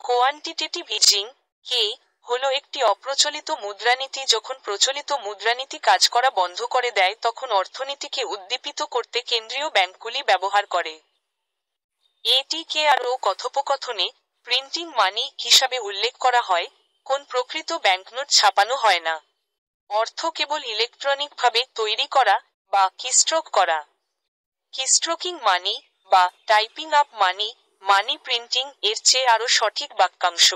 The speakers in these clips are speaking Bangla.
কোয়ান্টিটেটিভ ইজিং কে হলো একটি অপ্রচলিত মুদ্রানীতি। যখন প্রচলিত মুদ্রানীতি কাজ করা বন্ধ করে দেয় তখন অর্থনীতিকে উদ্দীপিত করতে কেন্দ্রীয় ব্যাংকগুলি ব্যবহার করে। এটিকে আরও কথোপকথনে প্রিন্টিং মানি হিসাবে উল্লেখ করা হয়। কোন প্রকৃত ব্যাংকনোট ছাপানো হয় না। অর্থ কেবল ইলেকট্রনিকভাবে তৈরি করা বা কিস্ট্রোক করা। কিস্ট্রোকিং মানি বা টাইপিং আপ মানি, মানি প্রিন্টিং এর চেয়ে আরও সঠিক বাক্যাংশ।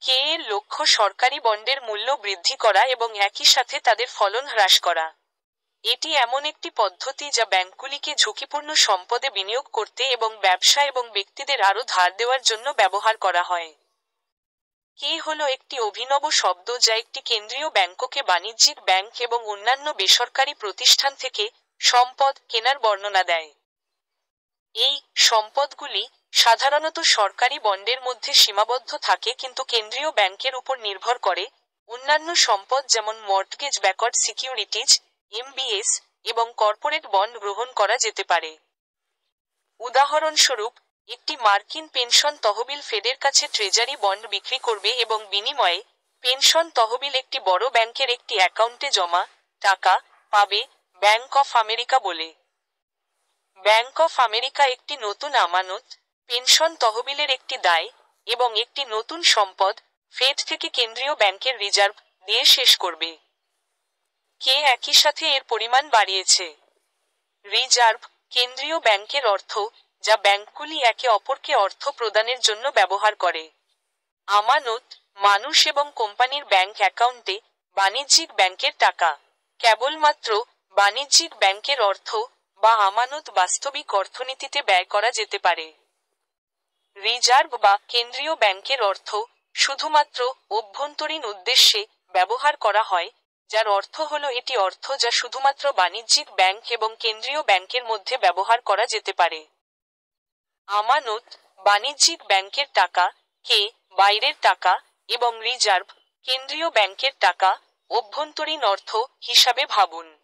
কে এর লক্ষ্য সরকারি বন্ডের মূল্য বৃদ্ধি করা এবং একই সাথে তাদের ফলন হ্রাস করা। এটি এমন একটি পদ্ধতি যা ব্যাংকগুলিকে ঝুঁকিপূর্ণ সম্পদে বিনিয়োগ করতে এবং ব্যবসা এবং ব্যক্তিদের আরও ধার দেওয়ার জন্য ব্যবহার করা হয়। কে হলো একটি অভিনব শব্দ যা একটি কেন্দ্রীয় ব্যাংককে বাণিজ্যিক ব্যাংক এবং অন্যান্য বেসরকারি প্রতিষ্ঠান থেকে সম্পদ কেনার বর্ণনা দেয়। এই সম্পদগুলি সাধারণত সরকারি বন্ডের মধ্যে সীমাবদ্ধ থাকে কিন্তু কেন্দ্রীয় ব্যাংকের উপর নির্ভর করে। অন্যান্য সম্পদ যেমন মর্টগেজ ব্যাকড সিকিউরিটিজ, এমবিএস এবং কর্পোরেট বন্ড গ্রহণ করা যেতে পারে। উদাহরণস্বরূপ, একটি মার্কিন পেনশন তহবিল ফেডের কাছে ট্রেজারি বন্ড বিক্রি করবে এবং বিনিময়ে পেনশন তহবিল একটি বড় ব্যাংকের একটি অ্যাকাউন্টে জমা টাকা পাবে। ব্যাংক অফ আমেরিকা বলে। ব্যাংক অফ আমেরিকা একটি নতুন আমানত, পেনশন তহবিলের একটি দায় এবং একটি নতুন সম্পদ ফেড থেকে কেন্দ্রীয় ব্যাংকের রিজার্ভ দিয়ে শেষ করবে। কে একই সাথে এর পরিমাণ বাড়িয়েছে। রিজার্ভ কেন্দ্রীয় ব্যাংকের অর্থ যা ব্যাংকগুলি একে অপরকে অর্থ প্রদানের জন্য ব্যবহার করে। আমানত মানুষ এবং কোম্পানির ব্যাংক অ্যাকাউন্টে বাণিজ্যিক ব্যাংকের টাকা। কেবলমাত্র বাণিজ্যিক ব্যাংকের অর্থ বা আমানত বাস্তবিক অর্থনীতিতে ব্যয় করা যেতে পারে। রিজার্ভ বা কেন্দ্রীয় ব্যাংকের অর্থ শুধুমাত্র অভ্যন্তরীণ উদ্দেশ্যে ব্যবহার করা হয়, যার অর্থ হলো এটি অর্থ যা শুধুমাত্র বাণিজ্যিক ব্যাংক এবং কেন্দ্রীয় ব্যাংকের মধ্যে ব্যবহার করা যেতে পারে। আমানত বাণিজ্যিক ব্যাংকের টাকা, কে বাইরের টাকা এবং রিজার্ভ কেন্দ্রীয় ব্যাংকের টাকা অভ্যন্তরীণ অর্থ হিসাবে ভাবুন।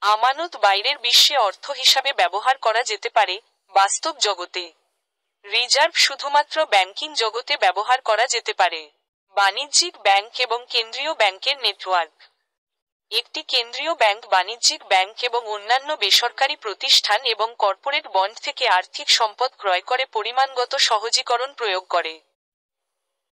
আমানত বাইরের বিশ্বে অর্থ হিসাবে ব্যবহার করা যেতে পারে বাস্তব জগতে। রিজার্ভ শুধুমাত্র ব্যাংকিং জগতে ব্যবহার করা যেতে পারে। বাণিজ্যিক ব্যাংক এবং কেন্দ্রীয় ব্যাংকের নেটওয়ার্ক। একটি কেন্দ্রীয় ব্যাংক বাণিজ্যিক ব্যাংক এবং অন্যান্য বেসরকারি প্রতিষ্ঠান এবং কর্পোরেট বন্ড থেকে আর্থিক সম্পদ ক্রয় করে পরিমাণগত সহজীকরণ প্রয়োগ করে।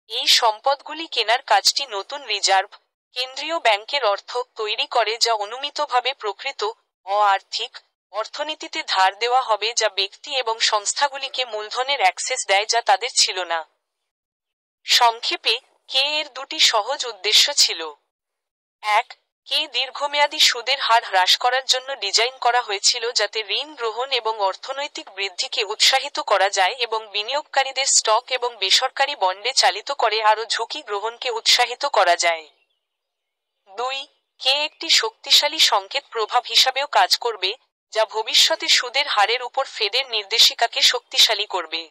এই সম্পদগুলি কেনার কাজটি নতুন রিজার্ভ কেন্দ্রীয় ব্যাংকের অর্থ তৈরি করে যা অনুমিতভাবে প্রকৃত অ-আর্থিক অর্থনীতিতে ধার দেওয়া হবে যা ব্যক্তি এবং সংস্থাগুলিকে মূলধনের অ্যাক্সেস দেয় যা তাদের ছিল না। সংক্ষেপে, কে এর দুটি সহজ উদ্দেশ্য ছিল। 1. কে দীর্ঘমেয়াদী সুদের হার হ্রাস করার জন্য ডিজাইন করা হয়েছিল যাতে ঋণ গ্রহণ এবং অর্থনৈতিক বৃদ্ধিকে উৎসাহিত করা যায় এবং বিনিয়োগকারীদের স্টক এবং বেসরকারি বন্ডে চালিত করে আরও ঝুঁকি গ্রহণকে উৎসাহিত করা যায়। 2. কে একটি শক্তিশালী সংকেত প্রভাব হিসাবেও কাজ করবে যা ভবিষ্যতে সুদের হারের উপর ফেডের নির্দেশিকাকে শক্তিশালী করবে।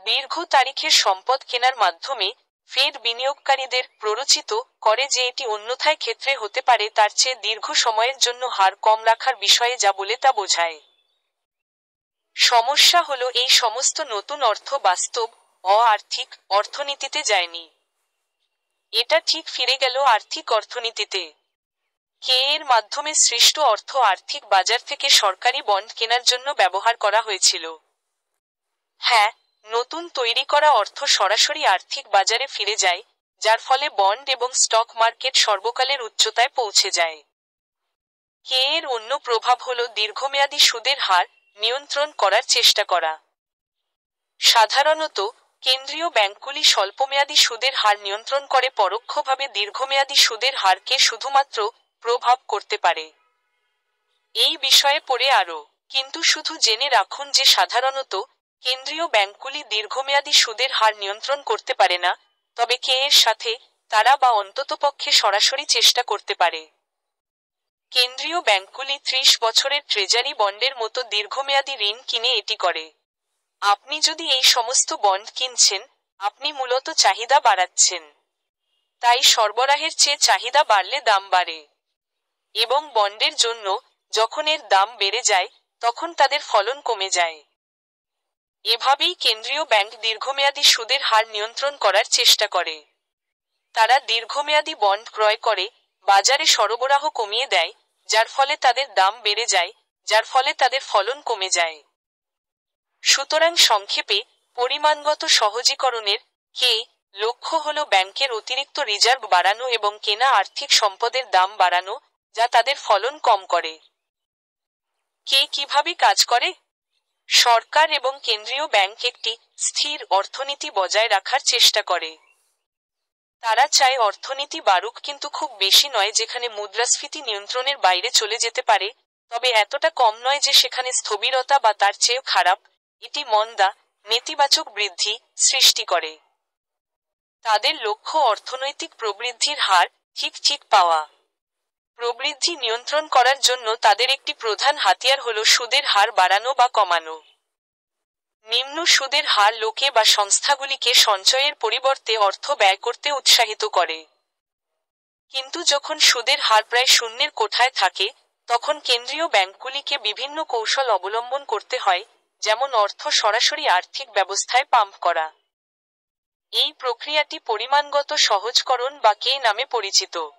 দীর্ঘ তারিখের সম্পদ কেনার মাধ্যমে ফেড বিনিয়োগকারীদের প্ররোচিত করে যে এটি অন্যথায় ক্ষেত্রে হতে পারে তার চেয়ে দীর্ঘ সময়ের জন্য হার কম রাখার বিষয়ে যা বলে তা বোঝায়। সমস্যা হলো এই সমস্ত নতুন অর্থ বাস্তব অ-আর্থিক অর্থনীতিতে যায়নি। এটা ঠিক ফিরে গেল আর্থিক অর্থনীতিতে। কে এর মাধ্যমে সৃষ্ট অর্থ আর্থিক বাজার থেকে সরকারি বন্ড কেনার জন্য ব্যবহার করা হয়েছিল। হ্যাঁ, নতুন তৈরি করা অর্থ সরাসরি আর্থিক বাজারে ফিরে যায়, যার ফলে বন্ড এবং স্টক মার্কেট সর্বকালের উচ্চতায় পৌঁছে যায়। কে এর অন্য প্রভাব হল দীর্ঘমেয়াদী সুদের হার নিয়ন্ত্রণ করার চেষ্টা করা। সাধারণত, কেন্দ্রীয় ব্যাংকগুলি স্বল্পমেয়াদী সুদের হার নিয়ন্ত্রণ করে পরোক্ষভাবে দীর্ঘমেয়াদী সুদের হারকে শুধুমাত্র প্রভাব করতে পারে। এই বিষয়ে পড়ে আরও। কিন্তু শুধু জেনে রাখুন যে সাধারণত কেন্দ্রীয় ব্যাংকগুলি দীর্ঘমেয়াদী সুদের হার নিয়ন্ত্রণ করতে পারে না, তবে কে এর সাথে তারা বা অন্ততপক্ষে সরাসরি চেষ্টা করতে পারে। কেন্দ্রীয় ব্যাংকগুলি 30 বছরের ট্রেজারি বন্ডের মতো দীর্ঘমেয়াদী ঋণ কিনে এটি করে। আপনি যদি এই সমস্ত বন্ড কিনছেন, আপনি মূলত চাহিদা বাড়াচ্ছেন। তাই সরবরাহের চেয়ে চাহিদা বাড়লে দাম বাড়ে। এবং বন্ডের জন্য, যখন এর দাম বেড়ে যায়, তখন তাদের ফলন কমে যায়। এভাবেই কেন্দ্রীয় ব্যাংক দীর্ঘমেয়াদী সুদের হার নিয়ন্ত্রণ করার চেষ্টা করে। তারা দীর্ঘমেয়াদী বন্ড ক্রয় করে, বাজারে সরবরাহ কমিয়ে দেয়, যার ফলে তাদের দাম বেড়ে যায়, যার ফলে তাদের ফলন কমে যায়। সুতরাং সংক্ষেপে, পরিমাণগত সহজীকরণের লক্ষ্য হল ব্যাংকের অতিরিক্ত রিজার্ভ বাড়ানো এবং কেনা আর্থিক সম্পদের দাম বাড়ানো, যা তাদের ফলন কম করে। কিভাবে কাজ করে? সরকার এবং কেন্দ্রীয় ব্যাংক একটি স্থির অর্থনীতি বজায় রাখার চেষ্টা করে। তারা চায় অর্থনীতি বাড়ুক, কিন্তু খুব বেশি নয় যেখানে মুদ্রাস্ফীতি নিয়ন্ত্রণের বাইরে চলে যেতে পারে, তবে এতটা কম নয় যে সেখানে স্থবিরতা বা তার চেয়েও খারাপ, এটি মন্দা, নেতিবাচক বৃদ্ধি সৃষ্টি করে। তাদের লক্ষ্য অর্থনৈতিক প্রবৃদ্ধির হার ঠিক পাওয়া। প্রবৃদ্ধি নিয়ন্ত্রণ করার জন্য তাদের একটি প্রধান হাতিয়ার হল সুদের হার বাড়ানো বা কমানো। নিম্ন সুদের হার লোকে বা সংস্থাগুলিকে সঞ্চয়ের পরিবর্তে অর্থ ব্যয় করতে উৎসাহিত করে। কিন্তু যখন সুদের হার প্রায় শূন্যের কোঠায় থাকে, তখন কেন্দ্রীয় ব্যাংকগুলিকে বিভিন্ন কৌশল অবলম্বন করতে হয়, যেমন অর্থ সরাসরি আর্থিক ব্যবস্থায় পাম্প করা। এই প্রক্রিয়াটি পরিমাণগত সহজকরণ বা নামে পরিচিত।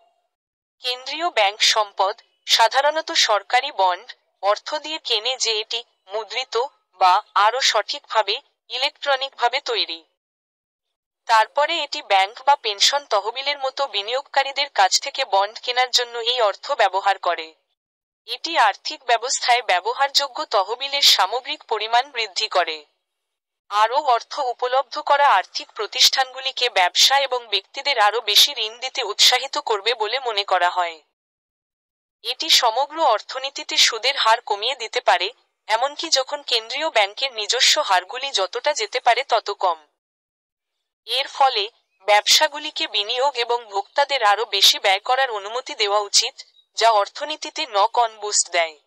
কেন্দ্রীয় ব্যাংক সম্পদ, সাধারণত সরকারি বন্ড, অর্থ দিয়ে কেনে যে এটি মুদ্রিত বা আরও সঠিকভাবে ইলেকট্রনিকভাবে তৈরি। তারপরে এটি ব্যাংক বা পেনশন তহবিলের মতো বিনিয়োগকারীদের কাছ থেকে বন্ড কেনার জন্য এই অর্থ ব্যবহার করে। এটি আর্থিক ব্যবস্থায় ব্যবহারযোগ্য তহবিলের সামগ্রিক পরিমাণ বৃদ্ধি করে। আরও অর্থ উপলব্ধ করা আর্থিক প্রতিষ্ঠানগুলিকে ব্যবসা এবং ব্যক্তিদের আরও বেশি ঋণ দিতে উৎসাহিত করবে বলে মনে করা হয়। এটি সমগ্র অর্থনীতিতে সুদের হার কমিয়ে দিতে পারে, এমনকি যখন কেন্দ্রীয় ব্যাংকের নিজস্ব হারগুলি যতটা যেতে পারে তত কম। এর ফলে ব্যবসাগুলিকে বিনিয়োগ এবং ভোক্তাদের আরও বেশি ব্যয় করার অনুমতি দেওয়া উচিত, যা অর্থনীতিতে নক অন বুস্ট দেয়।